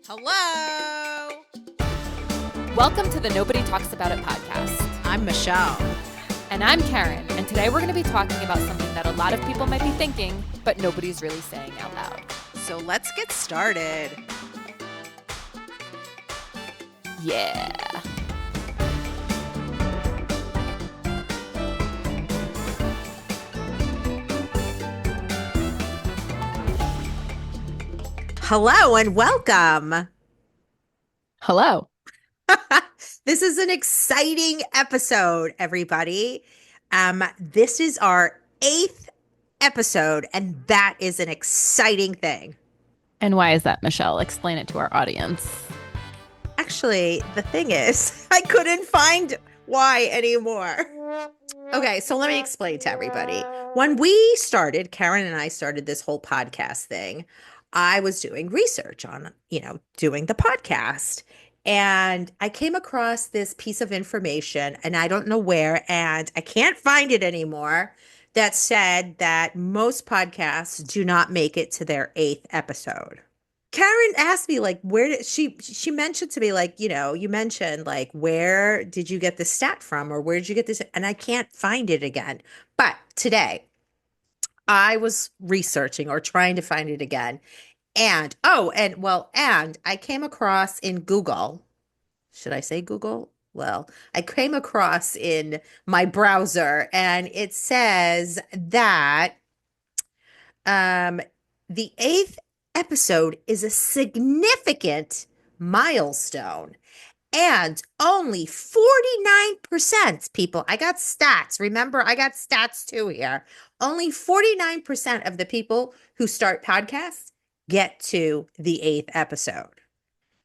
Hello. Welcome to the Nobody Talks About It podcast. I'm Michelle. And I'm Karen. And today we're going to be talking about something that a lot of people might be thinking, but nobody's really saying out loud. So let's get started. Yeah. Hello and welcome. Hello. This is an exciting episode, everybody. This is our 8th episode, and that is an exciting thing. And why is that, Michelle? Explain it to our audience. Actually, the thing is, I couldn't find why anymore. Okay, so let me explain to everybody. When we started, Karen and I started this whole podcast thing, I was doing research on, doing the podcast. And I came across this piece of information, and I don't know where, and I can't find it anymore, that said that most podcasts do not make it to their 8th episode. Karen asked me, like, where did she mentioned to me, like, you mentioned, like, where did you get this stat from, or where did you get this? And I can't find it again. But today I was researching or trying to find it again. And I came across in Google. Should I say Google? Well, I came across in my browser, and it says that the 8th episode is a significant milestone. And only 49%, people, I got stats. Remember, I got stats too here. Only 49% of the people who start podcasts get to the 8th episode.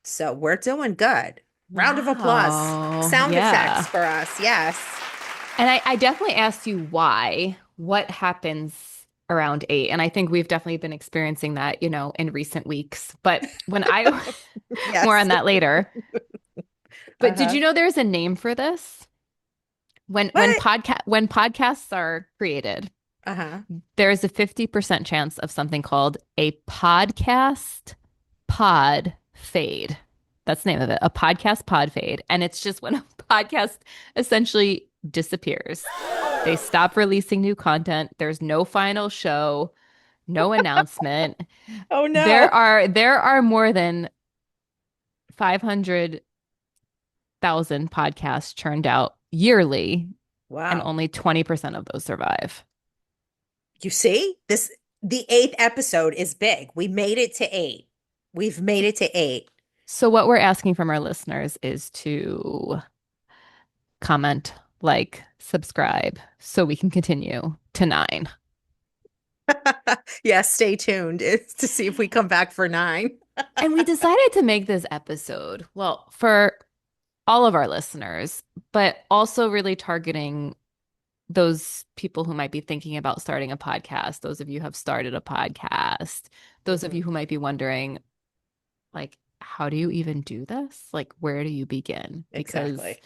So we're doing good. Round of applause. Sound effects for us. Yes. And I definitely asked you why. What happens around 8? And I think we've definitely been experiencing that, in recent weeks. But when Yes. more on that later. But did you know there's a name for this? When podcasts are created, there's a 50% chance of something called a podcast pod fade. That's the name of it, a podcast pod fade. And it's just when a podcast essentially disappears. They stop releasing new content. There's no final show, no announcement. Oh no. There are more than 500,000 podcasts churned out yearly. Wow. And only 20% of those survive. You see, the 8th episode is big. We made it to 8. We've made it to 8. So what we're asking from our listeners is to comment, like, subscribe, so we can continue to 9. Yes, stay tuned to see if we come back for 9. And we decided to make this episode, well, for all of our listeners, but also really targeting those people who might be thinking about starting a podcast, those of you who have started a podcast, those of you who might be wondering, like, how do you even do this? Like, where do you begin? Because Exactly.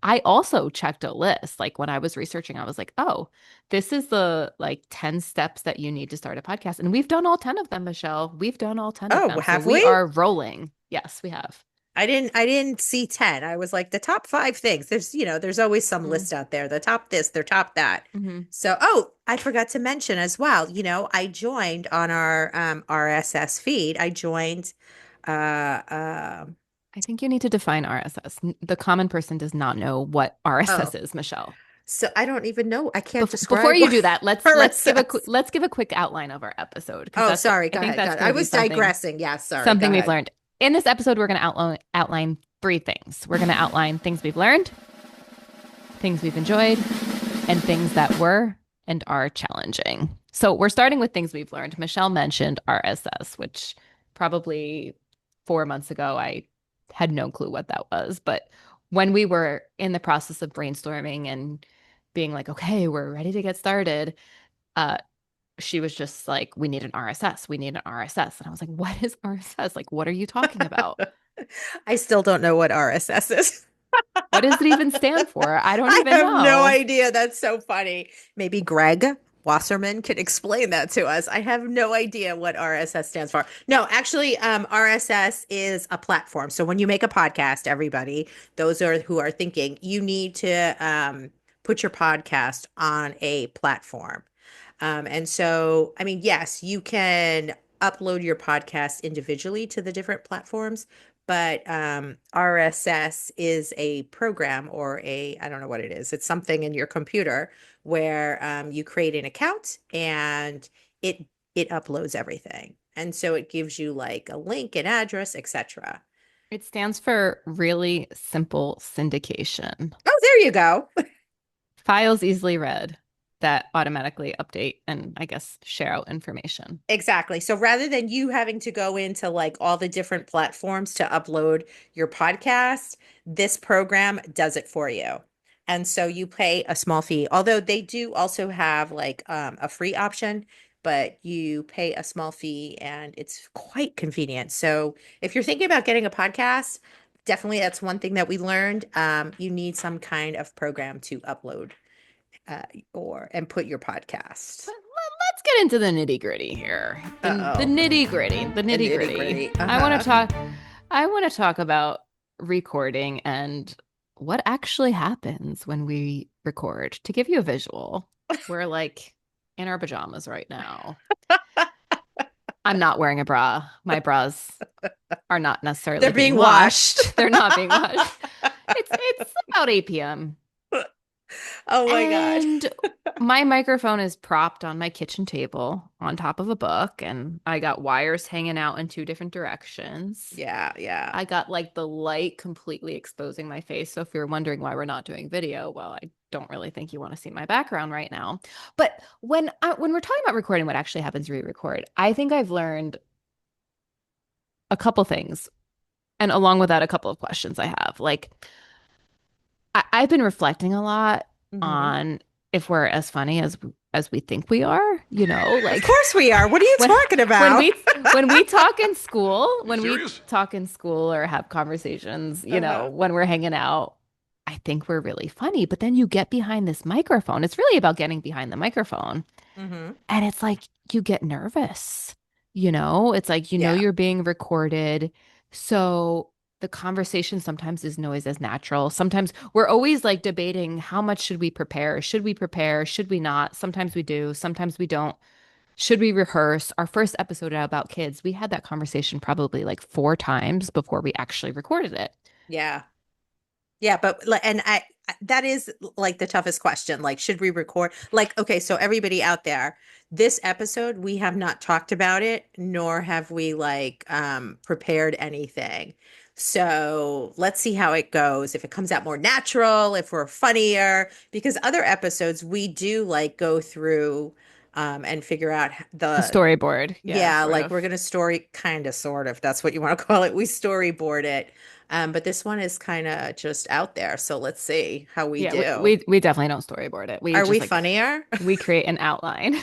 I also checked a list. Like, when I was researching, I was like, oh, this is the 10 steps that you need to start a podcast. And we've done all 10 of them, Michelle. We've done all 10 of them. Have so we are rolling. Yes, we have. I didn't see 10. I was like, the top 5 things. There's always some list out there. The top this, the top that. So, I forgot to mention as well, I joined on our RSS feed. I joined I think you need to define RSS. The common person does not know what RSS is, Michelle. So I don't even know. I can't describe. Before you do that, let's give a quick outline of our episode. Oh, sorry. Go ahead. I was digressing. Yeah, sorry. Something we've learned. In this episode, we're going to outline 3 things. We're going to outline things we've learned, things we've enjoyed, and things that were and are challenging. So we're starting with things we've learned. Michelle mentioned RSS, which probably 4 months ago, I had no clue what that was. But when we were in the process of brainstorming and being like, okay, we're ready to get started, she was just like, we need an RSS. We need an RSS. And I was like, what is RSS? Like, what are you talking about? I still don't know what RSS is. What does it even stand for? I don't even know. I have no idea. That's so funny. Maybe Greg Wasserman can explain that to us. I have no idea what RSS stands for. No, actually, RSS is a platform. So when you make a podcast, everybody, those are who are thinking, you need to put your podcast on a platform. And so, I mean, yes, you can upload your podcast individually to the different platforms, but RSS is a program or I don't know what it is. It's something in your computer where you create an account and it it uploads everything. And so it gives you like a link, an address, etc. It stands for really simple syndication. Oh, there you go. Files easily read that automatically update and I guess share out information. Exactly. So rather than you having to go into like all the different platforms to upload your podcast, this program does it for you. And so you pay a small fee, although they do also have like a free option, but you pay a small fee and it's quite convenient. So if you're thinking about getting a podcast, definitely that's one thing that we learned. You need some kind of program to upload uh, or and put your podcast. Let's get into the nitty gritty here. The Uh-oh. nitty gritty, the The nitty nitty gritty. gritty. Uh-huh. I want to talk about recording and what actually happens when we record. To give you a visual, we're like in our pajamas right now. I'm not wearing a bra. My bras are not necessarily They're being being washed. washed. They're not being washed. It's about 8 p.m. Oh my God. And my microphone is propped on my kitchen table on top of a book, and I got wires hanging out in two different directions. Yeah, yeah. I got like the light completely exposing my face. So if you're wondering why we're not doing video, well, I don't really think you want to see my background right now. But when we're talking about recording, what actually happens when we record, I think I've learned a couple things, and along with that, a couple of questions I have. Like I've been reflecting a lot Hmm. on if we're as funny as we think we are, you know, Of like course we are. What are you when talking when about? we when we talk in school, You when we serious? talk in school or have conversations, you know, Uh-huh. when we're hanging out, I think we're really funny, but then you get behind this microphone. It's really about getting behind the microphone. Hmm. And it's like you get nervous, you know? It's like Yeah. you're being recorded. So the conversation sometimes is noise as natural. Sometimes we're always like debating how much should we prepare? Should we prepare? Should we not? Sometimes we do, sometimes we don't. Should we rehearse? Our first episode about kids, we had that conversation probably like 4 times before we actually recorded it. Yeah. Yeah, but and that is like the toughest question. Like, should we record? Like, okay, so everybody out there, this episode we have not talked about it, nor have we like prepared anything. So let's see how it goes. If it comes out more natural, if we're funnier, because other episodes we do like go through and figure out A the storyboard. Yeah, yeah, sort like we're of. gonna story kind of sort of, that's what you want to call it. We storyboard it. But this one is kind of just out there. So let's see how we Yeah, we, do. we we definitely don't storyboard it. We Are we just like funnier? we create an outline.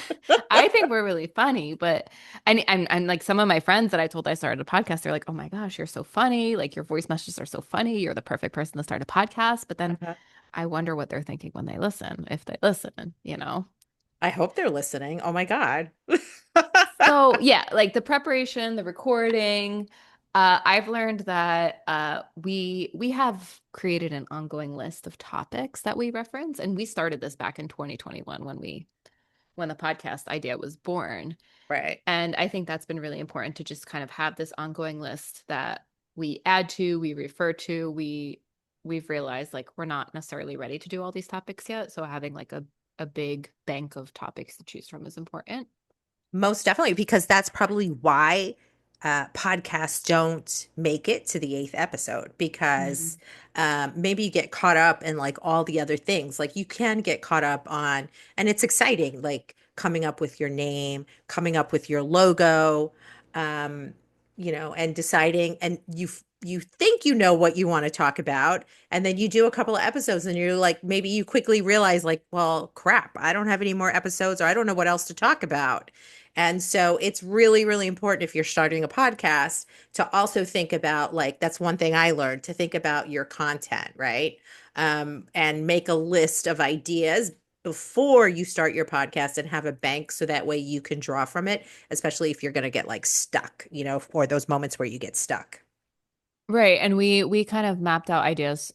I think we're really funny, but and like some of my friends that I told I started a podcast, they're like, "Oh my gosh, you're so funny! Like your voice messages are so funny. You're the perfect person to start a podcast." But then Uh-huh. I wonder what they're thinking when they listen, if they listen, you know. I hope they're listening. Oh my God. So yeah, like the preparation, the recording. I've learned that we have created an ongoing list of topics that we reference, and we started this back in 2021 when the podcast idea was born. Right. And I think that's been really important to just kind of have this ongoing list that we add to, we refer to, we've realized like we're not necessarily ready to do all these topics yet. So having like a big bank of topics to choose from is important. Most definitely, because that's probably why podcasts don't make it to the eighth episode because Mhm. maybe you get caught up in like all the other things. Like you can get caught up on, and it's exciting, like coming up with your name, coming up with your logo, um, and deciding, and you think you know what you want to talk about, and then you do a couple of episodes and you're like, maybe you quickly realize like, well, crap, I don't have any more episodes or I don't know what else to talk about. And so it's really, really important if you're starting a podcast to also think about like, that's one thing I learned to think about your content, right? And make a list of ideas before you start your podcast and have a bank so that way you can draw from it, especially if you're going to get like stuck, or those moments where you get stuck. Right. And we kind of mapped out ideas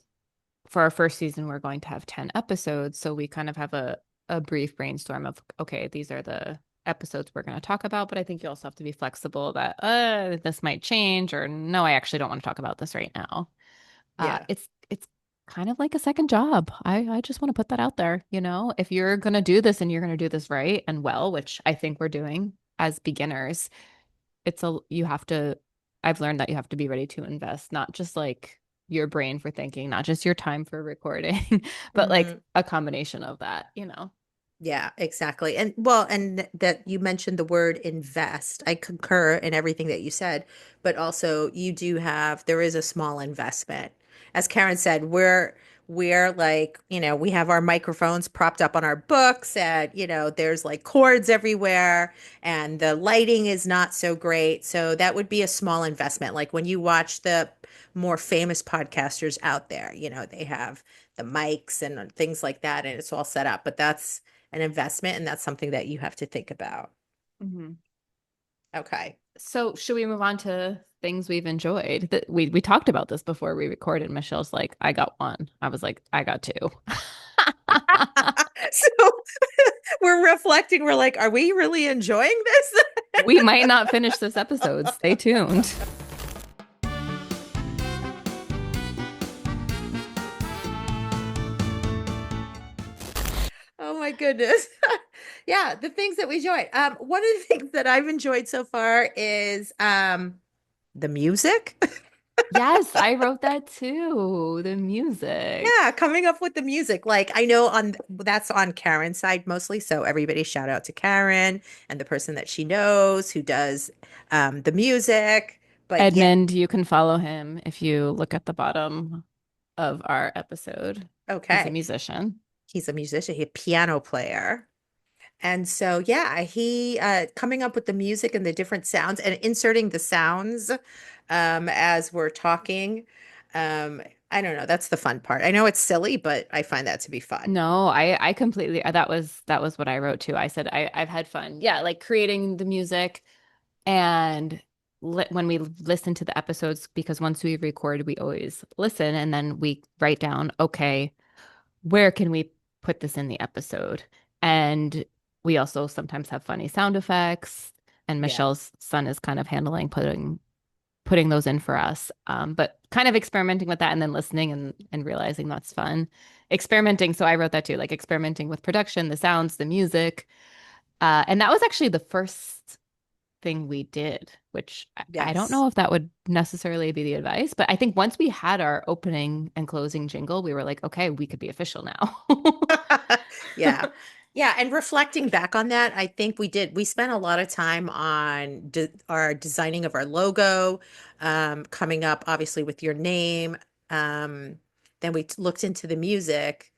for our first season. We're going to have 10 episodes. So we kind of have a brief brainstorm of, okay, these are the episodes we're going to talk about. But I think you also have to be flexible that this might change, or no, I actually don't want to talk about this right now. Yeah. It's kind of like a second job. I just want to put that out there. If you're going to do this and you're going to do this right and well, which I think we're doing as beginners, you have to, I've learned that you have to be ready to invest, not just like your brain for thinking, not just your time for recording, but like Hmm. a combination of that. Yeah, exactly. And well, and that you mentioned the word invest. I concur in everything that you said, but also there is a small investment. As Karen said, we're like, we have our microphones propped up on our books and, there's like cords everywhere and the lighting is not so great. So that would be a small investment. Like when you watch the more famous podcasters out there, they have the mics and things like that and it's all set up, but that's an investment, and that's something that you have to think about. Hmm. Okay. So should we move on to things we've enjoyed? That we talked about this before we recorded. Michelle's like, I got one. I was like, I got two. So we're reflecting. We're like, are we really enjoying this? We might not finish this episode. Stay tuned. Oh my goodness. Yeah, the things that we enjoyed. One of the things that I've enjoyed so far is the music. Yes, I wrote that too. The music. Yeah, coming up with the music. Like I know on that's on Karen's side mostly. So everybody shout out to Karen and the person that she knows who does the music. But yeah, Edmund, you can follow him if you look at the bottom of our episode. He's a okay. musician. He's a musician, he's a piano player. And so, yeah, he coming up with the music and the different sounds and inserting the sounds as we're talking. Um, I don't know. That's the fun part. I know it's silly, but I find that to be fun. No, I completely that was what I wrote too. I said I've had fun. Yeah, like creating the music and when we listen to the episodes, because once we record, we always listen and then we write down, okay, where can we put this in the episode? And we also sometimes have funny sound effects, and Yeah. Michelle's son is kind of handling putting those in for us. But kind of experimenting with that and then listening and realizing that's fun. Experimenting. So I wrote that too, like experimenting with production, the sounds, the music. And that was actually the first thing we did, which I don't Yes. know if that would necessarily be the advice, but I think once we had our opening and closing jingle, we were like, okay, we could be official now. Yeah. Yeah. And reflecting back on that, I think we spent a lot of time on our designing of our logo, coming up obviously with your name. Um, then we looked into the music.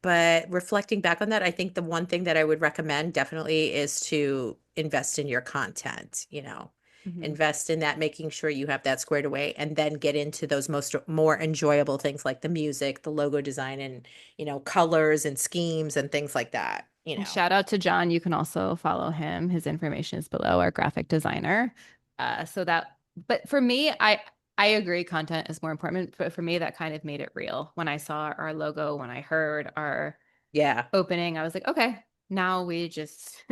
But reflecting back on that, I think the one thing that I would recommend definitely is to invest in your content, Mhm. invest in that, making sure you have that squared away, and then get into those more enjoyable things like the music, the logo design, and, colors and schemes and things like that. Shout out to John. You can also follow him. His information is below, our graphic designer. But for me, I agree content is more important. But for me, that kind of made it real. When I saw our logo, when I heard our Yeah. opening, I was like, okay, now we just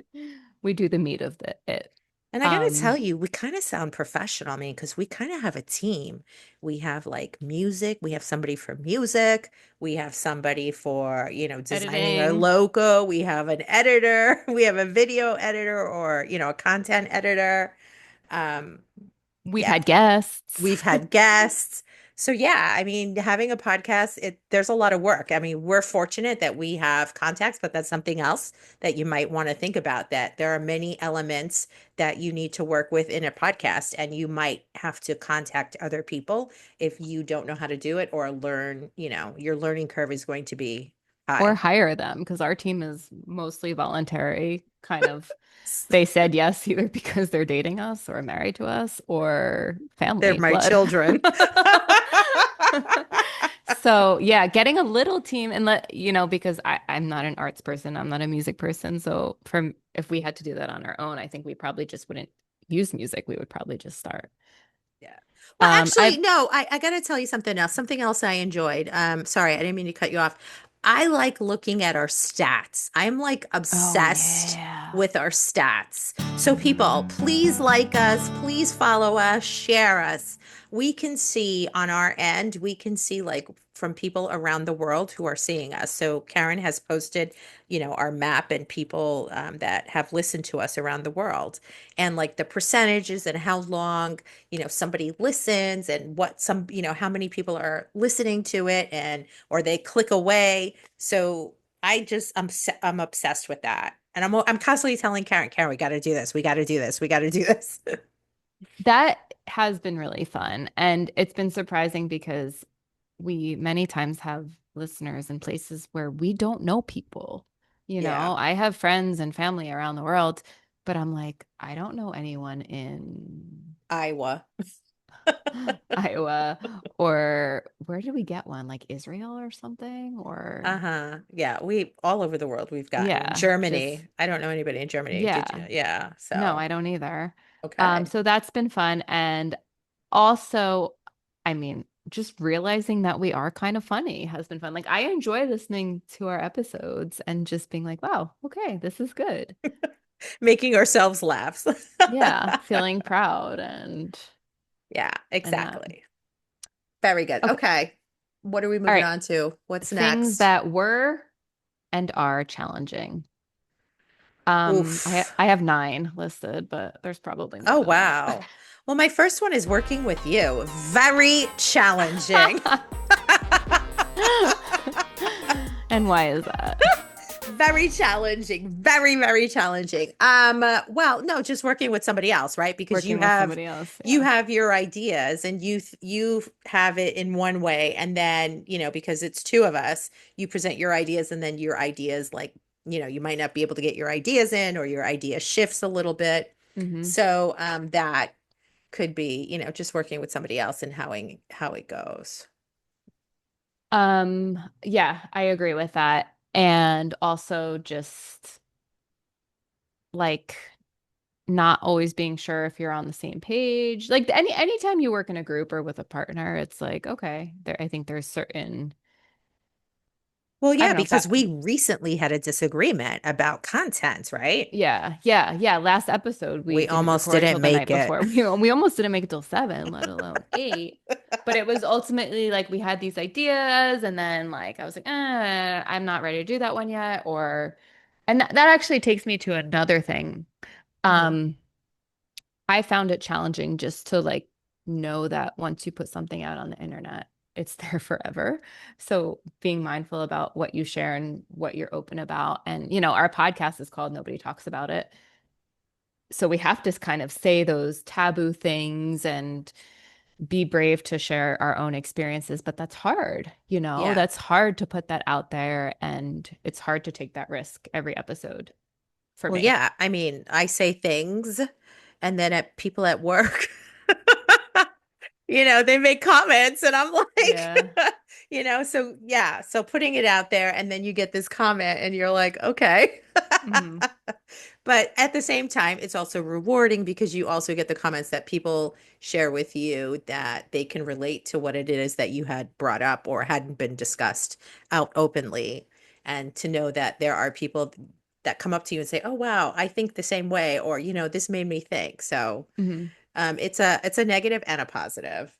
we do the meat of it. And I gotta tell Um, you, we kind of sound professional. I mean, because we kind of have a team. We have like music, we have somebody for music, we have somebody for, designing our Editing. logo, we have an editor, we have a video editor or, a content editor. Um, We've yeah, had guests. we've had guests. So yeah, I mean, having a podcast, there's a lot of work. I mean, we're fortunate that we have contacts, but that's something else that you might want to think about, that there are many elements that you need to work with in a podcast, and you might have to contact other people if you don't know how to do it or learn, your learning curve is going to be Or high. hire them because our team is mostly voluntary, kind of. They said yes either because they're dating us or married to us or They're family, my blood. children. So yeah, getting a little team and because I'm not an arts person, I'm not a music person. So from if we had to do that on our own, I think we probably just wouldn't use music. We would probably just start. Yeah. Well, I've actually, no, I got to tell you something else. Something else I enjoyed. Sorry, I didn't mean to cut you off. I like looking at our stats. I'm like oh obsessed yeah. with our stats. So, people, please like us, please follow us, share us. We can see on our end, we can see like from people around the world who are seeing us. So, Karen has posted, our map and people that have listened to us around the world and like the percentages and how long somebody listens and how many people are listening to it and or they click away. So I'm obsessed with that. And I'm constantly telling Karen, we got to do this. We got to do this. We got to do this. That has been really fun. And it's been surprising because we many times have listeners in places where we don't know people. Yeah. I have friends and family around the world, but I'm like, I don't know anyone in Iowa. Iowa or where did we get one? Like Israel or something? Or Uh-huh. Yeah, we all over the world we've gotten. yeah, just Germany. I don't know anybody in Germany. Did you yeah. know? Yeah. No, So, I don't either. okay. So that's been fun. And also, I mean, just realizing that we are kind of funny has been fun. Like I enjoy listening to our episodes and just being like, wow, okay, this is good. Making ourselves laugh. Yeah, feeling proud Yeah, and that. exactly. Very good. Okay. Okay. What are we All moving right. on to? What's Things next? that were and are challenging. Oof. I have nine listed, but there's probably more Oh, than that. wow. Well, my first one is working with you. Very challenging. And why is that? Very challenging. Very, very challenging. Well, no, just working with somebody else, right? Because you Working with have somebody else. you Yeah. have your ideas and you have it in one way and then, because it's two of us, you present your ideas and then your ideas like, you might not be able to get your ideas in or your idea shifts a little bit. Hmm. So, that could be, just working with somebody else and how it goes. Yeah, I agree with that. And also just like not always being sure if you're on the same page. Like anytime you work in a group or with a partner, it's like, okay, I think there's certain, Well, I yeah, don't know if because that, we recently had a disagreement about content, right? yeah. Last episode we We didn't almost record till didn't the night make it. before. We almost didn't make it till 7, let alone 8. But it was ultimately like we had these ideas, and then like I was like, I'm not ready to do that one yet. And that actually takes me to another thing. Mhm. Um, I found it challenging just to like know that once you put something out on the internet, it's there forever. So being mindful about what you share and what you're open about. And, our podcast is called Nobody Talks About It. So we have to kind of say those taboo things and be brave to share our own experiences. But that's hard, Yeah. that's hard to put that out there. And it's hard to take that risk every episode for Well, me. yeah. I mean, I say things and then at people at work, they make comments and I'm like, Yeah. so yeah. So putting it out there and then you get this comment and you're like, okay. Hmm. But at the same time, it's also rewarding because you also get the comments that people share with you that they can relate to what it is that you had brought up or hadn't been discussed out openly. And to know that there are people that come up to you and say, "Oh, wow, I think the same way," or, this made me think. So, Hmm. it's a negative and a positive.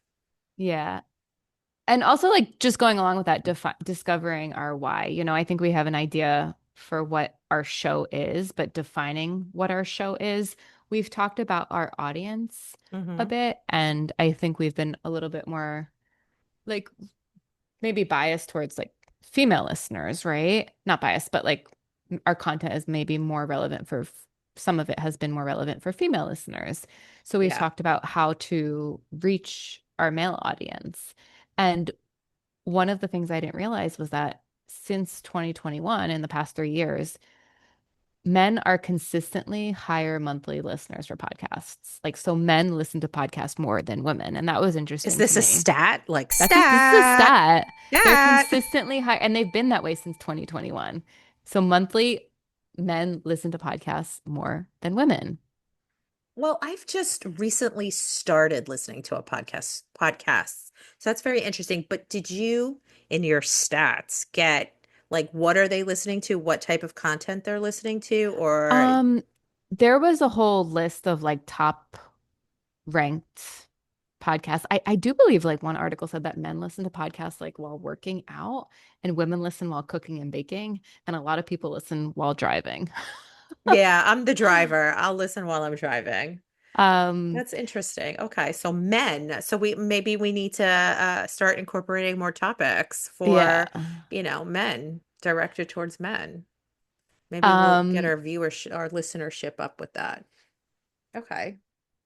Yeah. And also, like, just going along with that, discovering our why. I think we have an idea for what our show is, but defining what our show is. We've talked about our audience a Hmm. bit, and I think we've been a little bit more like maybe biased towards like female listeners, right? Not biased, but like our content is maybe more relevant for some of it has been more relevant for female listeners. So we've Yeah. talked about how to reach our male audience. And one of the things I didn't realize was that since 2021, in the past 3 years, men are consistently higher monthly listeners for podcasts. Like, so men listen to podcasts more than women. And that was Is interesting to this a me. stat? Like This is a stat, stat. They're stat. consistently high, and they've been that way since 2021. So monthly, men listen to podcasts more than women. Well, I've just recently started listening to a podcasts. So that's very interesting. But did you, in your stats, get like what are they listening to? What type of content they're listening to? Or Um, there was a whole list of like top ranked podcasts. I do believe like one article said that men listen to podcasts like while working out and women listen while cooking and baking, and a lot of people listen while driving. yeah, I'm the driver. I'll listen while I'm driving. Um, That's interesting. Okay, so men. So we maybe we need to start incorporating more topics yeah. for, men directed towards men. Maybe we'll get Um, our viewership, our listenership up with that. Okay.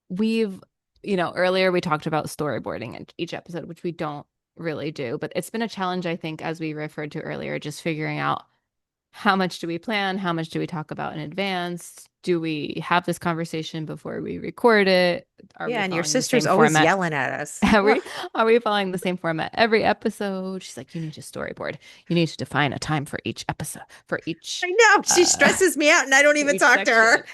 we've, earlier we talked about storyboarding in each episode, which we don't really do, but it's been a challenge, I think, as we referred to earlier, just figuring out how much do we plan? How much do we talk about in advance? Do we have this conversation before we record it? Are Yeah, we and your following the sister's same always format? yelling at us. Are Ugh, we are we following the same format every episode? She's like, you need to storyboard. You need to define a time for each episode, I know. She uh stresses me out and I don't for even each talk to her.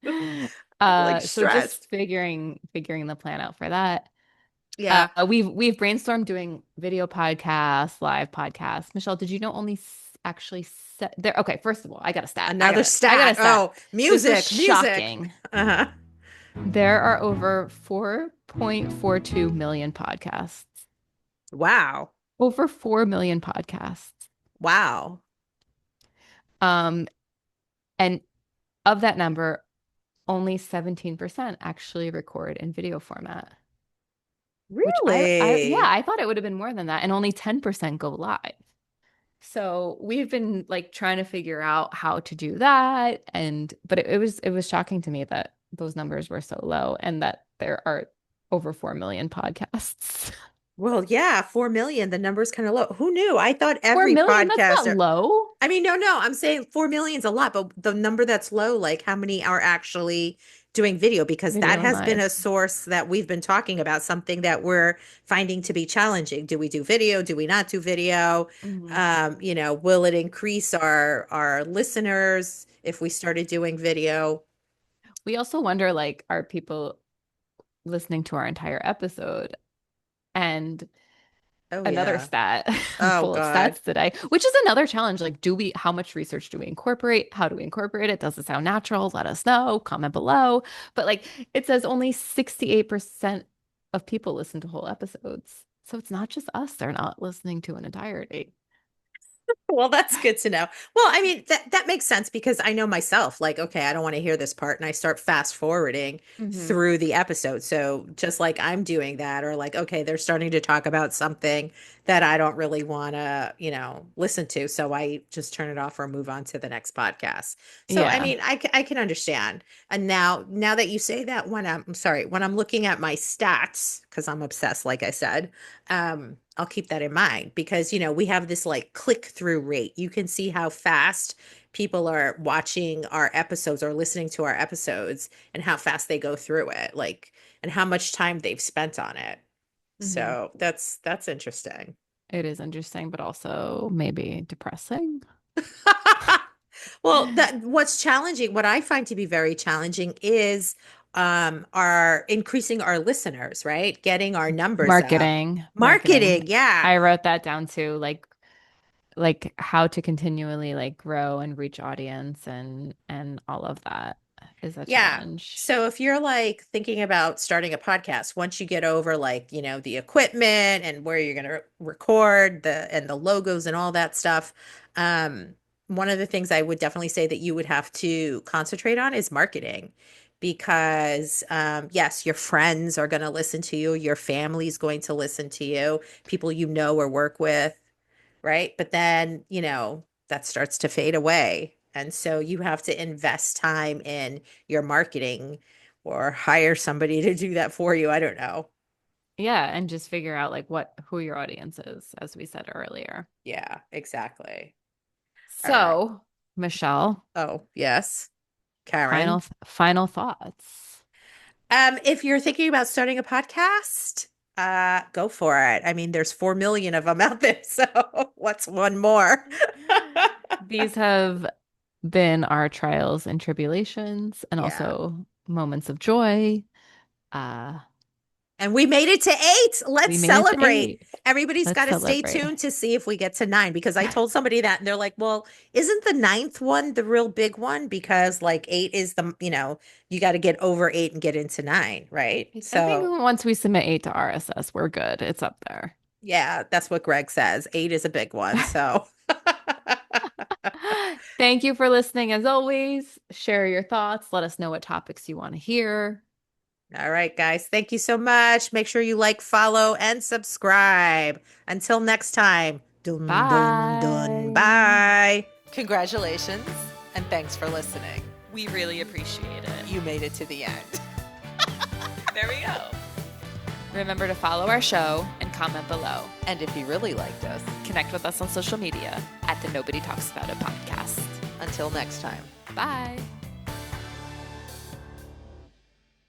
section. Like So just stressed. figuring the plan out for that. Yeah. We've brainstormed doing video podcasts, live podcasts. Michelle, did you know only actually set there? Okay, first of all, I got a stat. Another I got stat. a stat. Oh, This was music, music. shocking. Uh-huh. There are over 4.42 million podcasts. Wow. Over 4 million podcasts. Wow. Um, and of that number, only 17% actually record in video format, which yeah, Really? I thought it would have been more than that, and only 10% go live. So we've been like trying to figure out how to do that, but it was shocking to me that those numbers were so low and that there are over 4 million podcasts. Well, yeah, 4 million. The number's kind of low. Who knew? I thought 4 every million, that's not podcaster. low. I mean, no, I'm saying 4 million's a lot, but the number that's low, like how many are actually doing video? Because that Video and has been live. a source that we've been talking about, something that we're finding to be challenging. Do we do video? Do we not do video? Mhm. Will it increase our listeners if we started doing video? We also wonder like, are people listening to our entire episode? And Oh another yeah. stat, I'm Oh full of God. stats today, which is another challenge. Like, how much research do we incorporate? How do we incorporate it? Does it sound natural? Let us know, comment below. But like, it says only 68% of people listen to whole episodes. So it's not just us, they're not listening to an entirety. Well, that's good to know. Well, I mean, that makes sense because I know myself, like, okay, I don't want to hear this part, and I start fast forwarding Hmm. through the episode. So just like I'm doing that, or like, okay, they're starting to talk about something that I don't really want to, listen to. So I just turn it off or move on to the next podcast. So I Yeah. mean, I can understand. And now that you say that, I'm sorry, when I'm looking at my stats, because I'm obsessed, like I said, I'll keep that in mind because, we have this like click through rate. You can see how fast people are watching our episodes or listening to our episodes and how fast they go through it, like, and how much time they've spent on it. Hmm. So that's interesting. It is interesting, but also maybe depressing. Well, that what's challenging, what I find to be very challenging is our increasing our listeners, right? Getting our numbers up. Marketing. Marketing, yeah. I wrote that down too. Like how to continually like grow and reach audience and all of that is a Yeah. challenge. So if you're like thinking about starting a podcast, once you get over like, the equipment and where you're going to record the logos and all that stuff, um, one of the things I would definitely say that you would have to concentrate on is marketing. Because yes, your friends are going to listen to you, your family's going to listen to you, people you know or work with, right? But then, that starts to fade away. And so you have to invest time in your marketing or hire somebody to do that for you. I don't know. Yeah, and just figure out like who your audience is, as we said earlier. Yeah, exactly. All right. So Michelle, Oh, yes. Karen. final thoughts. If you're thinking about starting a podcast, go for it. I mean, there's 4 million of them out there, so what's one more? These have been our trials and tribulations and Yeah. also moments of joy. Uh, And we made it to 8. we Let's made it to celebrate. 8. Everybody's Let's got to stay celebrate. tuned to see if we get to 9 because I told somebody that and they're like, well, isn't the ninth one the real big one? Because like 8 is you got to get over 8 and get into 9, right? I think So, once we submit 8 to RSS, we're good. It's up there. yeah, that's what Greg says. 8 is a big one. So, Thank you for listening as always. Share your thoughts. Let us know what topics you want to hear. all right, guys. Thank you so much. Make sure you like, follow, and subscribe. Until next time. Dun, dun, dun. Bye. Bye. Congratulations, and thanks for listening. We really appreciate it. You made it to the end. There we go. Remember to follow our show and comment below. And if you really liked us, Connect with us on social media at the Nobody Talks About It podcast. until next time. Bye.